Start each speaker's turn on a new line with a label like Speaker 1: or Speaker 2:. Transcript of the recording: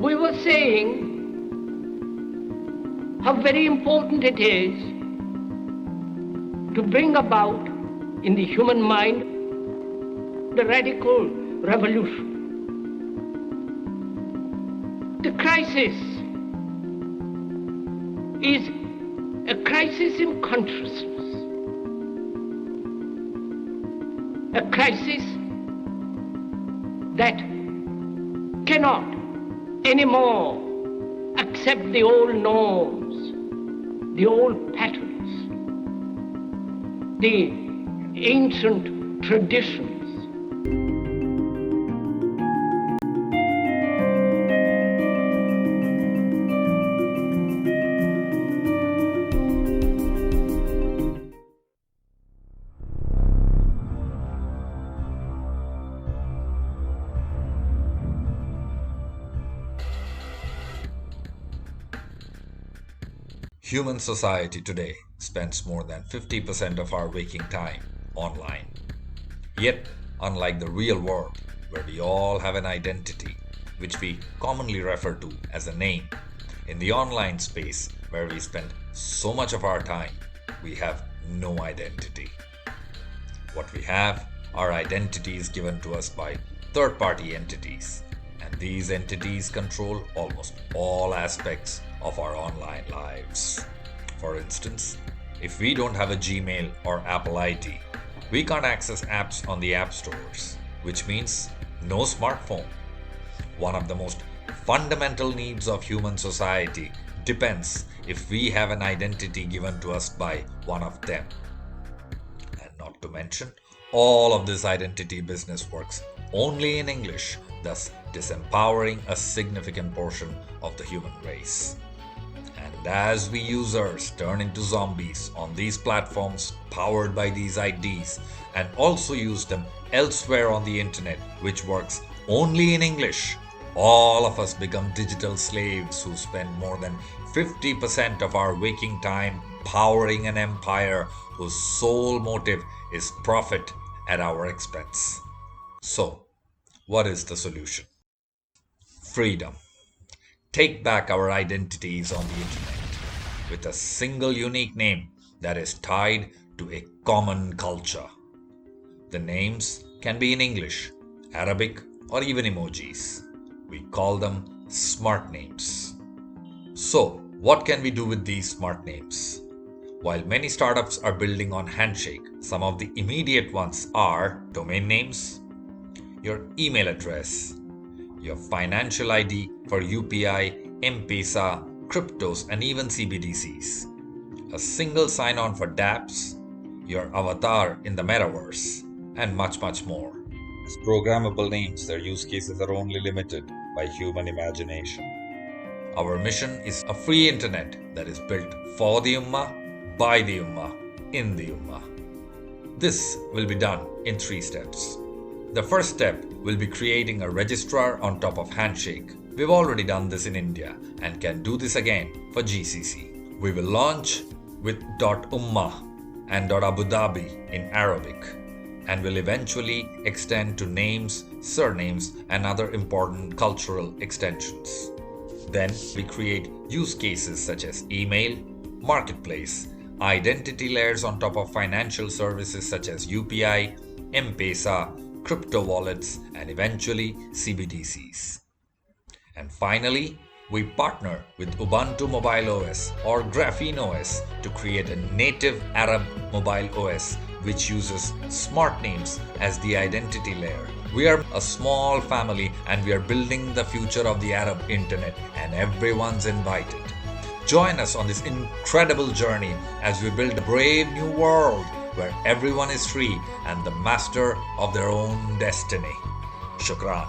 Speaker 1: We were saying how very important it is to bring about in the human mind the radical revolution. The crisis is a crisis in consciousness, a crisis that cannot anymore accept the old norms, the old patterns, the ancient traditions.
Speaker 2: Human society today spends more than 50% of our waking time online. Yet, unlike the real world, where we all have an identity, which we commonly refer to as a name, in the online space where we spend so much of our time, we have no identity. What we have are identities given to us by third-party entities, and these entities control almost all aspects of our online lives. For instance, if we don't have a Gmail or Apple ID, we can't access apps on the app stores, which means no smartphone. One of the most fundamental needs of human society depends if we have an identity given to us by one of them. And not to mention, all of this identity business works only in English, thus disempowering a significant portion of the human race. And as we users turn into zombies on these platforms powered by these IDs and also use them elsewhere on the internet, which works only in English, all of us become digital slaves who spend more than 50% of our waking time powering an empire whose sole motive is profit at our expense. So, what is the solution? Freedom. Take back our identities on the internet with a single unique name that is tied to a common culture. The names can be in English, Arabic, or even emojis. We call them smart names. So, what can we do with these smart names? While many startups are building on Handshake, some of the immediate ones are domain names, your email address, your financial ID for UPI, M-Pesa, cryptos, and even CBDCs, a single sign-on for dApps, your avatar in the metaverse, and much, much more. As programmable names, their use cases are only limited by human imagination. Our mission is a free internet that is built for the Ummah, by the Ummah, in the Ummah. This will be done in 3 steps. The first step will be creating a registrar on top of Handshake. We've already done this in India and can do this again for GCC. We will launch with .ummah and .abu Dhabi in Arabic and will eventually extend to names, surnames, and other important cultural extensions. Then we create use cases such as email, marketplace, identity layers on top of financial services such as UPI, M-Pesa, crypto wallets, and eventually CBDCs. And finally, we partner with Ubuntu Mobile OS or Graphene OS to create a native Arab mobile OS which uses smart names as the identity layer. We are a small family and we are building the future of the Arab internet, and everyone's invited. Join us on this incredible journey as we build a brave new world where everyone is free and the master of their own destiny. Shukran.